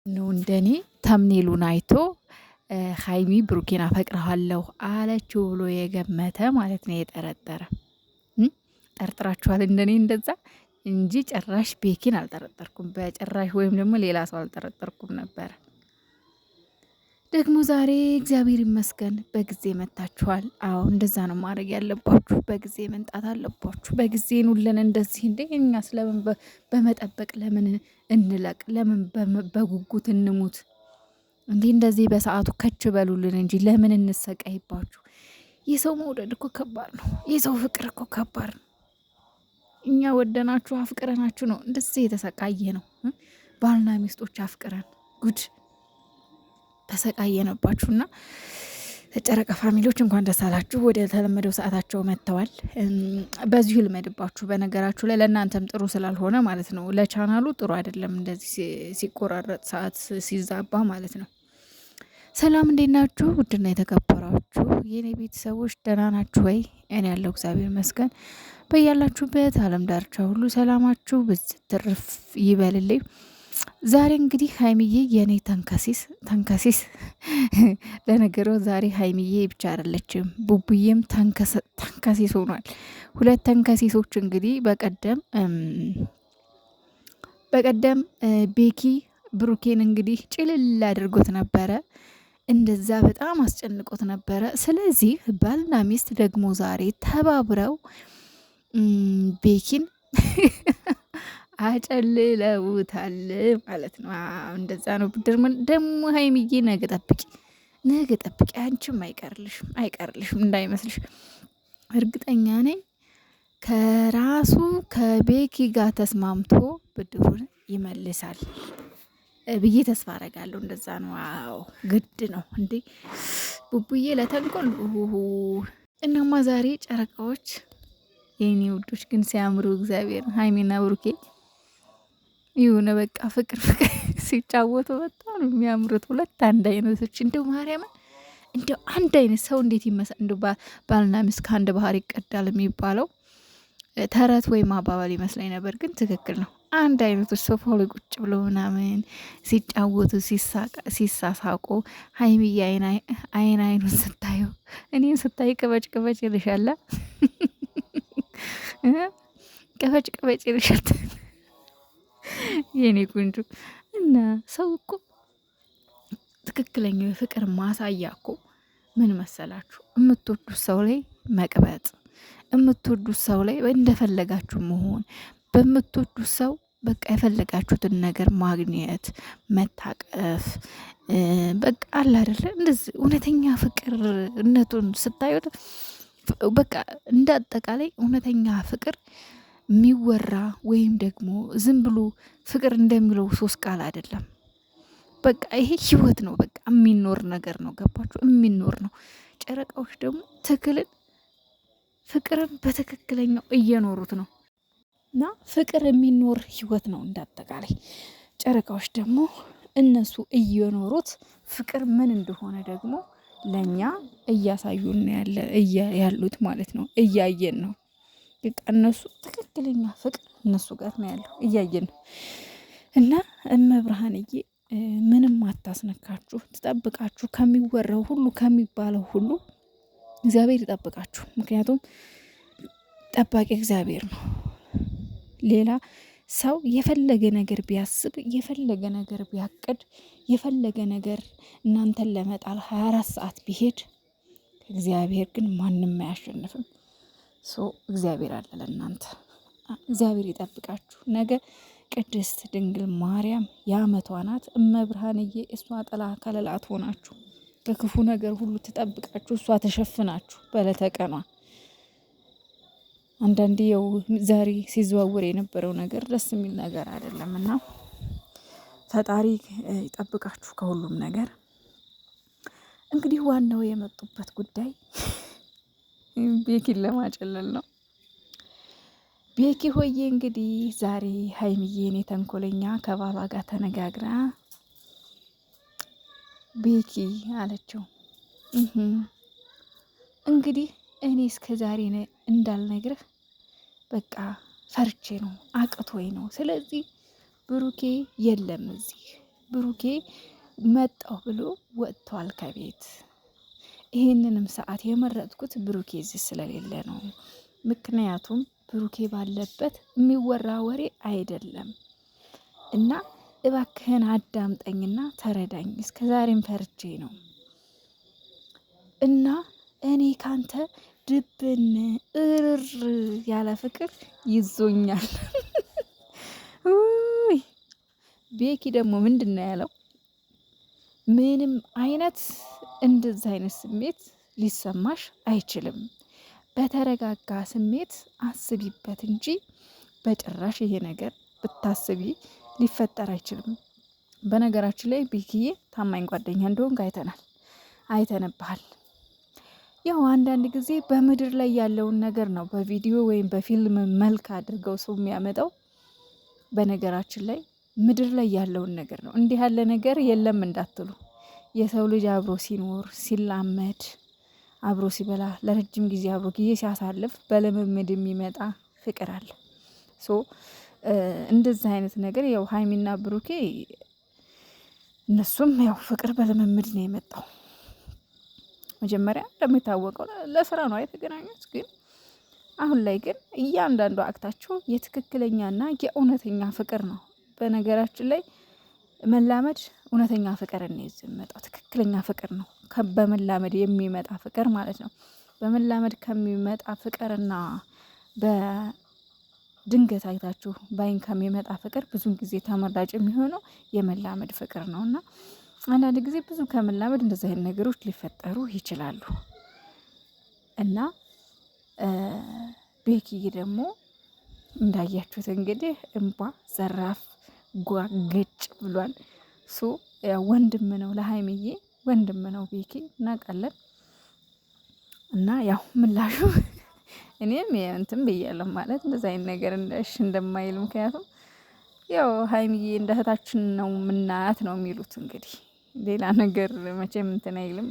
ነው እንደኔ ተምኔሉን አይቶ ሀይሚ ብሩኬን አፈቅርሃለሁ አለችው ብሎ የገመተ ማለት ነው የጠረጠረ ጠርጥራችኋል እንደኔ እንደዛ እንጂ ጭራሽ ቤኪን አልጠረጠርኩም በጭራሽ ወይም ደግሞ ሌላ ሰው አልጠረጠርኩም ነበር። ደግሞ ዛሬ እግዚአብሔር ይመስገን በጊዜ መታችኋል። አዎ እንደዛ ነው ማድረግ ያለባችሁ። በጊዜ መምጣት አለባችሁ። በጊዜ ኑልን እንደዚህ እንዴ እኛስ ለምን በመጠበቅ ለምን እንለቅ? ለምን በጉጉት እንሙት? እንዴ እንደዚህ በሰዓቱ ከች በሉልን እንጂ ለምን እንሰቃይባችሁ? የሰው መውደድ እኮ ከባድ ነው። የሰው ፍቅር እኮ ከባድ ነው። እኛ ወደናችሁ አፍቅረናችሁ ነው እንደዚህ የተሰቃየ ነው። ባልና ሚስቶች አፍቅረን ጉድ ተሰቃየነባችሁና ጨረቃ ፋሚሊዎች እንኳን ደስ አላችሁ። ወደ ተለመደው ሰዓታቸው መጥተዋል። በዚሁ ልመድባችሁ። በነገራችሁ ላይ ለእናንተም ጥሩ ስላልሆነ ማለት ነው፣ ለቻናሉ ጥሩ አይደለም እንደዚህ ሲቆራረጥ ሰዓት ሲዛባ ማለት ነው። ሰላም እንዴት ናችሁ? ውድና የተከበራችሁ የኔ ቤተሰቦች ደህና ናችሁ ወይ? እኔ ያለው እግዚአብሔር ይመስገን። በያላችሁበት ዓለም ዳርቻ ሁሉ ሰላማችሁ ብትርፍ ይበልልኝ። ዛሬ እንግዲህ ሀይሚዬ የኔ ተንከሲስ ለነገሩ ዛሬ ሀይሚዬ ብቻ አይደለችም ቡቡዬም ተንከሲስ ሆኗል። ሁለት ተንከሲሶች እንግዲህ በቀደም ቤኪ ብሩኬን እንግዲህ ጭልል አድርጎት ነበረ። እንደዛ በጣም አስጨንቆት ነበረ። ስለዚህ ባልና ሚስት ደግሞ ዛሬ ተባብረው ቤኪን አጨልለውታል ማለት ነው። እንደዛ ነው። ደግሞ ሀይሚዬ ነገ ጠብቂ፣ አንቺም አይቀርልሽም እንዳይመስልሽ። እርግጠኛ ነኝ ከራሱ ከቤኪ ጋር ተስማምቶ ብድሩን ይመልሳል ብዬ ተስፋ አረጋለሁ። እንደዛ ነው። አዎ ግድ ነው እንዴ ቡቡዬ ለተንኮል። እናማ ዛሬ ጨረቃዎች የኔ ውዶች ግን ሲያምሩ እግዚአብሔር ሀይሚና ብሩኬ ይሁን በቃ ፍቅር ሲጫወቱ በጣም የሚያምሩት ሁለት አንድ አይነቶች። እንደው ማርያምን እንደው አንድ አይነት ሰው እንዴት ይመሳል? እንደው ባልና ሚስት ከአንድ ባህር ይቀዳል የሚባለው ተረት ወይም አባባል ይመስለኝ ነበር፣ ግን ትክክል ነው። አንድ አይነቶች ሶፋው ላይ ቁጭ ብለው ምናምን ሲጫወቱ ሲሳሳቁ፣ ሀይሚዬ አይኑን ስታየው እኔም ስታይ ቅበጭ ይልሻላ ቅበጭ ይልሻል የኔ ቁንጆ። እና ሰው እኮ ትክክለኛው የፍቅር ማሳያ እኮ ምን መሰላችሁ? የምትወዱት ሰው ላይ መቅበጥ፣ የምትወዱት ሰው ላይ እንደፈለጋችሁ መሆን፣ በምትወዱት ሰው በቃ የፈለጋችሁትን ነገር ማግኘት፣ መታቀፍ፣ በቃ አለ አይደለ? እንደዚህ እውነተኛ ፍቅርነቱን ስታዩት በቃ እንደ አጠቃላይ እውነተኛ ፍቅር የሚወራ ወይም ደግሞ ዝም ብሎ ፍቅር እንደሚለው 3 ቃል አይደለም። በቃ ይሄ ህይወት ነው። በቃ የሚኖር ነገር ነው። ገባችሁ? የሚኖር ነው። ጨረቃዎች ደግሞ ፍቅርን በትክክለኛው እየኖሩት ነው። እና ፍቅር የሚኖር ህይወት ነው እንዳጠቃላይ። ጨረቃዎች ደግሞ እነሱ እየኖሩት ፍቅር ምን እንደሆነ ደግሞ ለእኛ እያሳዩን ያሉት ማለት ነው። እያየን ነው። እነሱ ትክክለኛ ፍቅር እነሱ ጋር ነው ያለው፣ እያየን ነው። እና እመብርሃንዬ ምንም አታስነካችሁ፣ ትጠብቃችሁ፣ ከሚወራው ሁሉ ከሚባለው ሁሉ እግዚአብሔር ይጠብቃችሁ። ምክንያቱም ጠባቂ እግዚአብሔር ነው። ሌላ ሰው የፈለገ ነገር ቢያስብ፣ የፈለገ ነገር ቢያቅድ፣ የፈለገ ነገር እናንተን ለመጣል 24 ሰዓት ቢሄድ እግዚአብሔር ግን ማንም አያሸንፍም። እግዚአብሔር አለ ለእናንተ። እግዚአብሔር ይጠብቃችሁ። ነገ ቅድስት ድንግል ማርያም የዓመቷ ናት። እመብርሃንዬ እሷ ጥላ ከለላ ትሆናችሁ፣ ከክፉ ነገር ሁሉ ትጠብቃችሁ፣ እሷ ተሸፍናችሁ በለተቀኗ። አንዳንዴ ያው ዛሬ ሲዘዋወር የነበረው ነገር ደስ የሚል ነገር አይደለም እና ፈጣሪ ይጠብቃችሁ ከሁሉም ነገር። እንግዲህ ዋናው የመጡበት ጉዳይ ቤኪን ለማጨለል ነው። ቤኪ ሆዬ እንግዲህ ዛሬ ሀይሚዬ እኔ ተንኮለኛ ከባሏ ጋር ተነጋግራ ቤኪ አለችው እንግዲህ እኔ እስከ ዛሬ እንዳልነግርህ በቃ ፈርቼ ነው፣ አቅቶኝ ነው። ስለዚህ ብሩኬ የለም እዚህ ብሩኬ መጣሁ ብሎ ወጥቷል ከቤት። ይህንንም ሰዓት የመረጥኩት ብሩኬ እዚህ ስለሌለ ነው። ምክንያቱም ብሩኬ ባለበት የሚወራ ወሬ አይደለም እና እባክህን አዳምጠኝና ተረዳኝ። እስከ ዛሬም ፈርቼ ነው እና እኔ ካንተ ድብን እርር ያለ ፍቅር ይዞኛል። ቤኪ ደግሞ ምንድን ነው ያለው? ምንም አይነት እንደዚህ አይነት ስሜት ሊሰማሽ አይችልም። በተረጋጋ ስሜት አስቢበት እንጂ በጭራሽ ይሄ ነገር ብታስቢ ሊፈጠር አይችልም። በነገራችን ላይ ቤኪዬ ታማኝ ጓደኛ እንደሆንክ አይተንብሃል። ያው አንዳንድ ጊዜ በምድር ላይ ያለውን ነገር ነው በቪዲዮ ወይም በፊልም መልክ አድርገው ሰው የሚያመጣው። በነገራችን ላይ ምድር ላይ ያለውን ነገር ነው። እንዲህ ያለ ነገር የለም እንዳትሉ። የሰው ልጅ አብሮ ሲኖር ሲላመድ፣ አብሮ ሲበላ፣ ለረጅም ጊዜ አብሮ ጊዜ ሲያሳልፍ በልምምድ የሚመጣ ፍቅር አለ። እንደዚህ አይነት ነገር ያው ሀይሚና ብሩኬ እነሱም ያው ፍቅር በልምምድ ነው የመጣው። መጀመሪያ እንደሚታወቀው ለስራ ነው የተገናኙት። ግን አሁን ላይ ግን እያንዳንዱ አክታቸው የትክክለኛና የእውነተኛ ፍቅር ነው። በነገራችን ላይ መላመድ እውነተኛ ፍቅር ነው የሚመጣው። ትክክለኛ ፍቅር ነው በመላመድ የሚመጣ ፍቅር ማለት ነው። በመላመድ ከሚመጣ ፍቅርና በድንገት አይታችሁ ባይን ከሚመጣ ፍቅር ብዙን ጊዜ ተመራጭ የሚሆነው የመላመድ ፍቅር ነው እና አንዳንድ ጊዜ ብዙ ከመላመድ እንደዚህ አይነት ነገሮች ሊፈጠሩ ይችላሉ እና ቤኪዬ ደግሞ እንዳያችሁት እንግዲህ እንባ ዘራፍ ጓገጭ ብሏል። ወንድም ነው ለሀይሚዬ ወንድም ነው ቤኪ እናውቃለን። እና ያው ምላሹ እኔም እንትን ብያለሁ ማለት እንደዚህ አይነት ነገር እንደማይል ምክንያቱም ያው ሀይሚዬ እንደ እህታችን ነው ምናያት ነው የሚሉት እንግዲህ ሌላ ነገር መቼም እንትን አይልም።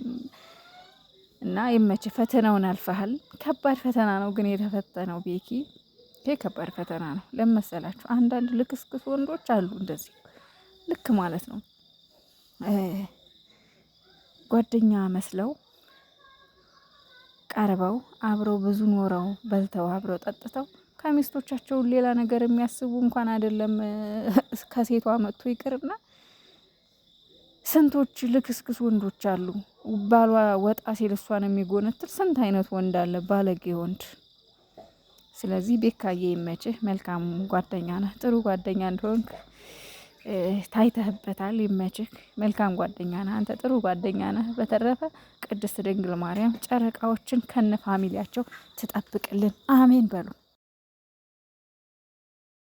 እና ይመች ፈተናውን አልፈሃል። ከባድ ፈተና ነው ግን የተፈተነው ቤኪ። ይሄ ከባድ ፈተና ነው ለመሰላችሁ። አንዳንድ ልክስክስ ወንዶች አሉ እንደዚህ ልክ ማለት ነው ጓደኛ መስለው ቀርበው አብረው ብዙ ኖረው በልተው አብረው ጠጥተው ከሚስቶቻቸውን ሌላ ነገር የሚያስቡ እንኳን አይደለም ከሴቷ መጥቶ ይቅርና ስንቶች ልክስክስ ወንዶች አሉ። ባሏ ወጣ ሲል እሷን የሚጎነትል ስንት አይነት ወንድ አለ፣ ባለጌ ወንድ። ስለዚህ ቤካዬ ይመችህ፣ መልካም ጓደኛ ነህ፣ ጥሩ ጓደኛ እንደሆንክ ታይተህበታል። ይመችህ፣ መልካም ጓደኛ ነህ አንተ፣ ጥሩ ጓደኛ ነህ። በተረፈ ቅድስት ድንግል ማርያም ጨረቃዎችን ከነ ፋሚሊያቸው ትጠብቅልን፣ አሜን በሉ።